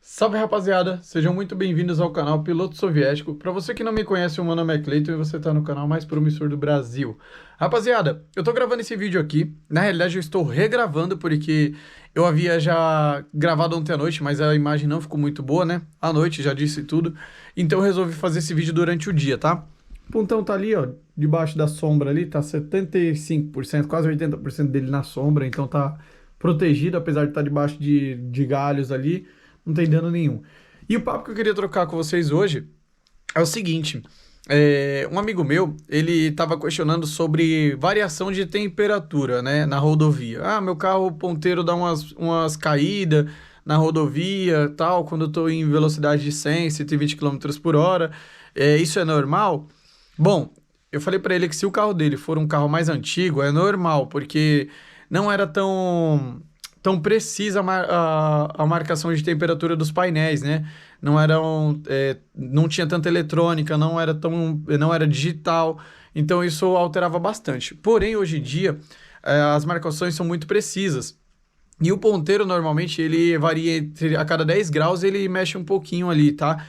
Salve rapaziada, sejam muito bem-vindos ao canal Piloto Soviético. Para você que não me conhece, o meu nome é Cleiton e você está no canal mais promissor do Brasil. Rapaziada, eu tô gravando esse vídeo aqui, na realidade eu estou regravando porque eu havia já gravado ontem à noite, mas a imagem não ficou muito boa, né? À noite, já disse tudo, então eu resolvi fazer esse vídeo durante o dia, tá? O pontão tá ali, ó, debaixo da sombra ali, tá 75%, quase 80% dele na sombra, então tá protegido, apesar de estar debaixo de galhos ali. Não tem dano nenhum. E o papo que eu queria trocar com vocês hoje é o seguinte. Um amigo meu, ele estava questionando sobre variação de temperatura, né, na rodovia. Ah, meu carro ponteiro dá umas caídas na rodovia, tal, quando eu estou em velocidade de 100, 120 km por hora. Isso é normal? Bom, eu falei para ele que se o carro dele for um carro mais antigo, é normal, porque não era tão precisa a marcação de temperatura dos painéis, né? Não tinha tanta eletrônica, não era digital, então isso alterava bastante. Porém, hoje em dia, as marcações são muito precisas. E o ponteiro, normalmente, ele varia a cada 10 graus, ele mexe um pouquinho ali, tá?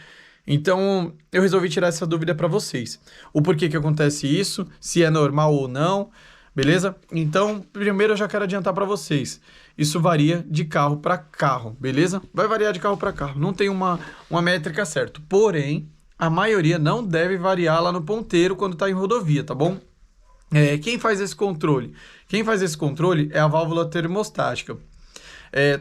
Então, eu resolvi tirar essa dúvida para vocês. O porquê que acontece isso, se é normal ou não, beleza? Então, primeiro eu já quero adiantar para vocês. Isso varia de carro para carro, beleza? Vai variar de carro para carro, não tem uma métrica certa. Porém, a maioria não deve variar lá no ponteiro quando está em rodovia, tá bom? Quem faz esse controle? Quem faz esse controle é a válvula termostática.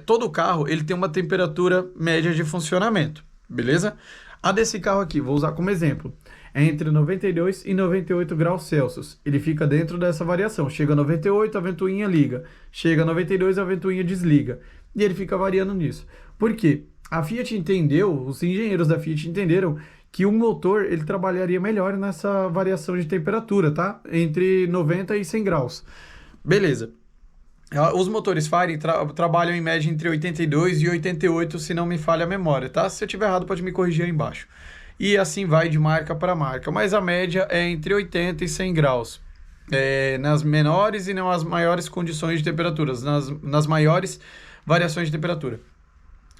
Todo carro ele tem uma temperatura média de funcionamento, beleza? A desse carro aqui, vou usar como exemplo, é entre 92 e 98 graus Celsius. Ele fica dentro dessa variação. Chega a 98, a ventoinha liga. Chega a 92, a ventoinha desliga. E ele fica variando nisso. Por quê? A Fiat entendeu, os engenheiros da Fiat entenderam que o motor ele trabalharia melhor nessa variação de temperatura, tá? Entre 90 e 100 graus. Beleza. Os motores Fire trabalham em média entre 82 e 88, se não me falha a memória, tá? Se eu tiver errado, pode me corrigir aí embaixo. E assim vai de marca para marca, mas a média é entre 80 e 100 graus. Nas menores e nas maiores condições de temperaturas, nas maiores variações de temperatura.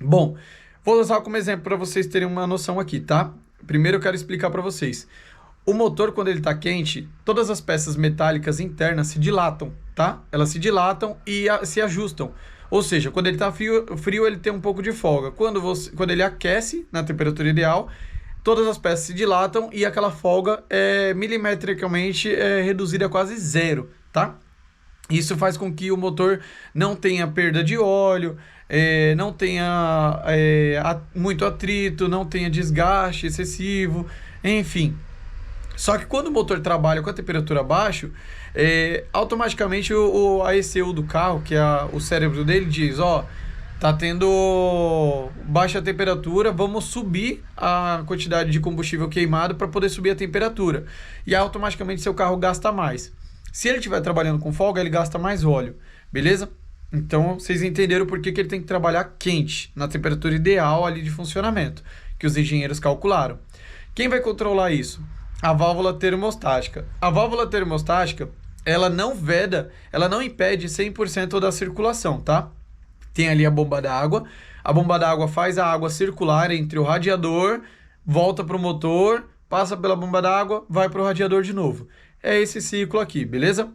Bom, vou usar como exemplo para vocês terem uma noção aqui, tá? Primeiro eu quero explicar para vocês. O motor, quando ele está quente, todas as peças metálicas internas se dilatam, tá? Elas se dilatam e se ajustam. Ou seja, quando ele está frio, ele tem um pouco de folga. Quando ele aquece na temperatura ideal, todas as peças se dilatam e aquela folga é milimetricamente reduzida a quase zero, tá? Isso faz com que o motor não tenha perda de óleo, não tenha muito atrito, não tenha desgaste excessivo, enfim. Só que quando o motor trabalha com a temperatura abaixo, automaticamente a ECU do carro, que é o cérebro dele, diz, ó, tá tendo baixa temperatura, vamos subir a quantidade de combustível queimado para poder subir a temperatura. E automaticamente seu carro gasta mais. Se ele estiver trabalhando com folga, ele gasta mais óleo, beleza? Então, vocês entenderam por que ele tem que trabalhar quente, na temperatura ideal ali de funcionamento, que os engenheiros calcularam. Quem vai controlar isso? A válvula termostática. A válvula termostática, ela não veda, ela não impede 100% da circulação, tá? Tem ali a bomba d'água faz a água circular entre o radiador, volta para o motor, passa pela bomba d'água, vai para o radiador de novo. É esse ciclo aqui, beleza?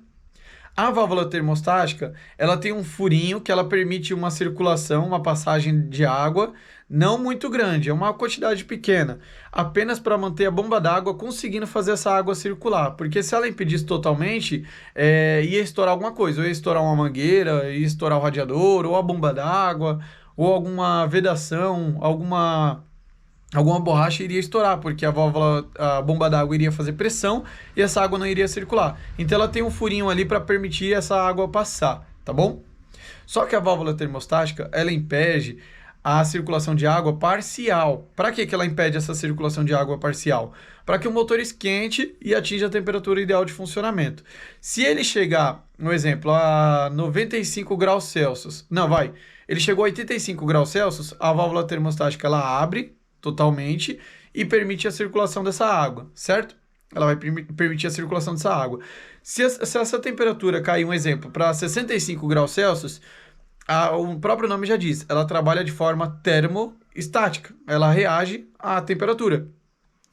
A válvula termostática, ela tem um furinho que ela permite uma circulação, uma passagem de água, não muito grande, é uma quantidade pequena, apenas para manter a bomba d'água conseguindo fazer essa água circular, porque se ela impedisse totalmente, ia estourar alguma coisa, ou ia estourar uma mangueira, ia estourar o radiador, ou a bomba d'água, ou alguma vedação, alguma borracha iria estourar, porque a bomba d'água iria fazer pressão e essa água não iria circular. Então ela tem um furinho ali para permitir essa água passar, tá bom? Só que a válvula termostática, ela impede a circulação de água parcial. Para que ela impede essa circulação de água parcial? Para que o motor esquente e atinja a temperatura ideal de funcionamento. Se ele chegar, no exemplo, a 95 graus Celsius, ele chegou a 85 graus Celsius, a válvula termostática ela abre totalmente e permite a circulação dessa água, certo? Ela vai permitir a circulação dessa água. Se essa temperatura cair, um exemplo, para 65 graus Celsius, O próprio nome já diz, ela trabalha de forma termoestática, ela reage à temperatura.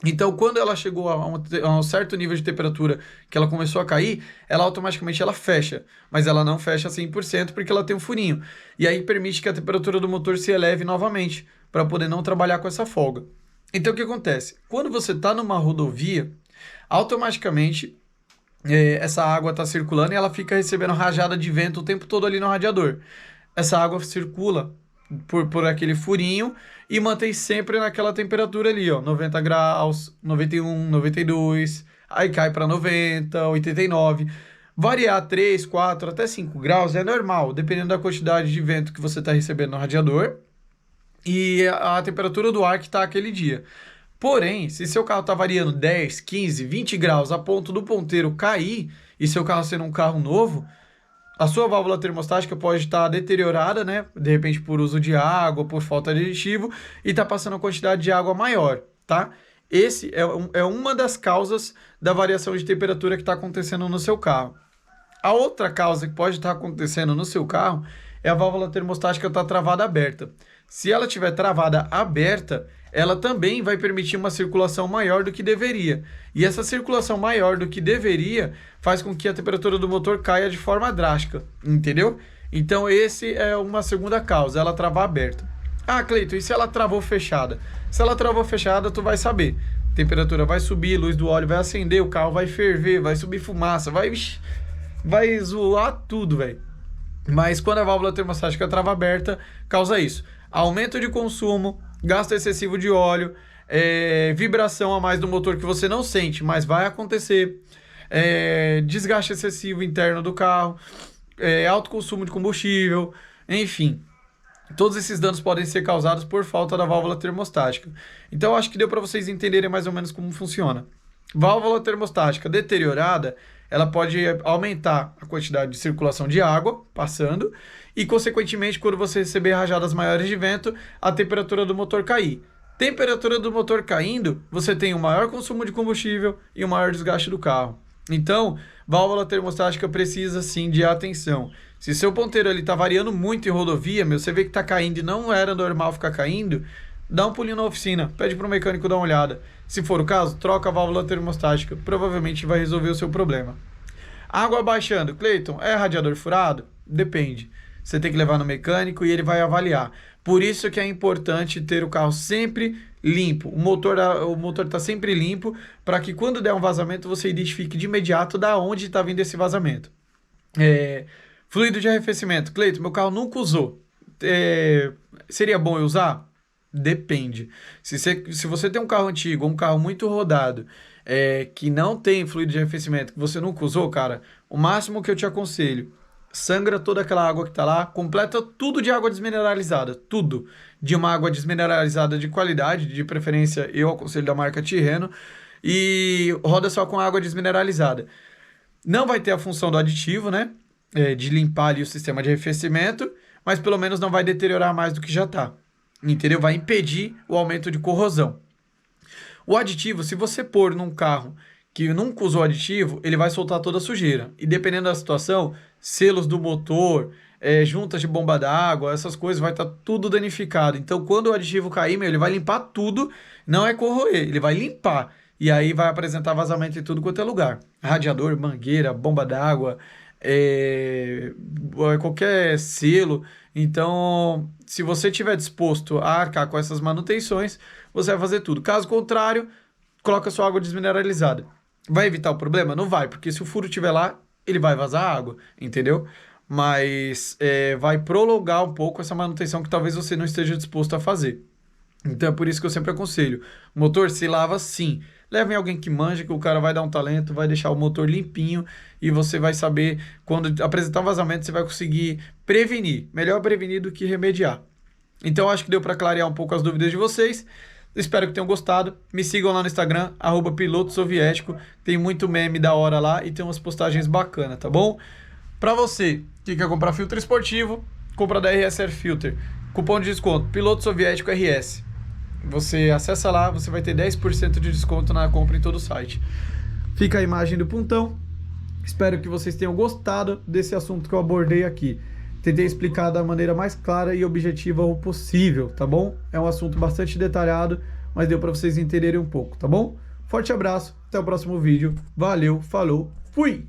Então, quando ela chegou a um certo nível de temperatura que ela começou a cair, ela automaticamente ela fecha. Mas ela não fecha 100% porque ela tem um furinho. E aí permite que a temperatura do motor se eleve novamente, para poder não trabalhar com essa folga. Então, o que acontece? Quando você está numa rodovia, automaticamente essa água está circulando e ela fica recebendo rajada de vento o tempo todo ali no radiador. Essa água circula por aquele furinho e mantém sempre naquela temperatura ali, ó, 90 graus, 91, 92, aí cai para 90, 89. Variar 3, 4, até 5 graus é normal, dependendo da quantidade de vento que você está recebendo no radiador e a temperatura do ar que está aquele dia. Porém, se seu carro está variando 10, 15, 20 graus a ponto do ponteiro cair e seu carro sendo um carro novo, a sua válvula termostática pode estar deteriorada, né? De repente por uso de água, por falta de aditivo, e está passando uma quantidade de água maior, tá? Esse é uma das causas da variação de temperatura que está acontecendo no seu carro. A outra causa que pode estar acontecendo no seu carro é a válvula termostática estar travada aberta. Se ela estiver travada aberta, ela também vai permitir uma circulação maior do que deveria. E essa circulação maior do que deveria faz com que a temperatura do motor caia de forma drástica, entendeu? Então, esse é uma segunda causa, ela travar aberta. Ah, Cleiton, e se ela travou fechada? Se ela travou fechada, tu vai saber. A temperatura vai subir, luz do óleo vai acender, o carro vai ferver, vai subir fumaça, vai zoar tudo, velho. Mas quando a válvula termostática trava aberta, causa isso. Aumento de consumo, gasto excessivo de óleo, vibração a mais do motor que você não sente, mas vai acontecer, desgaste excessivo interno do carro, alto consumo de combustível, enfim. Todos esses danos podem ser causados por falta da válvula termostática. Então, acho que deu para vocês entenderem mais ou menos como funciona. Válvula termostática deteriorada, ela pode aumentar a quantidade de circulação de água passando e, consequentemente, quando você receber rajadas maiores de vento, a temperatura do motor cair. Temperatura do motor caindo, você tem um maior consumo de combustível e um maior desgaste do carro. Então, válvula termostática precisa sim de atenção. Se seu ponteiro está variando muito em rodovia, você vê que está caindo e não era normal ficar caindo, dá um pulinho na oficina, pede para o mecânico dar uma olhada. Se for o caso, troca a válvula termostática, provavelmente vai resolver o seu problema. Água baixando, Cleiton, é radiador furado? Depende. Você tem que levar no mecânico e ele vai avaliar. Por isso que é importante ter o carro sempre limpo. O motor está sempre limpo para que quando der um vazamento você identifique de imediato da onde está vindo esse vazamento. Fluido de arrefecimento. Cleiton, meu carro nunca usou. Seria bom eu usar? Depende. Se você tem um carro antigo, um carro muito rodado, que não tem fluido de arrefecimento, que você nunca usou, cara, o máximo que eu te aconselho, sangra toda aquela água que tá lá, completa tudo de água desmineralizada, tudo de uma água desmineralizada de qualidade, de preferência eu aconselho da marca Tirreno, e roda só com água desmineralizada. Não vai ter a função do aditivo, né, de limpar ali o sistema de arrefecimento, mas pelo menos não vai deteriorar mais do que já tá, entendeu? Vai impedir o aumento de corrosão. O aditivo, se você pôr num carro que nunca usou aditivo, ele vai soltar toda a sujeira. E dependendo da situação, selos do motor, juntas de bomba d'água, essas coisas, vai estar tudo danificado. Então, quando o aditivo cair, ele vai limpar tudo, não é corroer, ele vai limpar. E aí vai apresentar vazamento em tudo quanto é lugar. Radiador, mangueira, bomba d'água, qualquer selo. Então, se você estiver disposto a arcar com essas manutenções, você vai fazer tudo. Caso contrário, coloca sua água desmineralizada. Vai evitar o problema? Não vai, porque se o furo estiver lá, ele vai vazar água, entendeu? Mas vai prolongar um pouco essa manutenção que talvez você não esteja disposto a fazer. Então é por isso que eu sempre aconselho. O motor se lava sim. Levem alguém que manja, que o cara vai dar um talento, vai deixar o motor limpinho e você vai saber, quando apresentar um vazamento, você vai conseguir prevenir. Melhor prevenir do que remediar. Então acho que deu para clarear um pouco as dúvidas de vocês. Espero que tenham gostado. Me sigam lá no Instagram, @pilotosoviético. Tem muito meme da hora lá e tem umas postagens bacanas, tá bom? Para você que quer comprar filtro esportivo, compra da RS Air Filter. Cupom de desconto, Piloto Soviético RS. Você acessa lá, você vai ter 10% de desconto na compra em todo o site. Fica a imagem do pontão. Espero que vocês tenham gostado desse assunto que eu abordei aqui. tentei explicar da maneira mais clara e objetiva possível, tá bom? É um assunto bastante detalhado, mas deu para vocês entenderem um pouco, tá bom? Forte abraço, até o próximo vídeo. Valeu, falou, fui!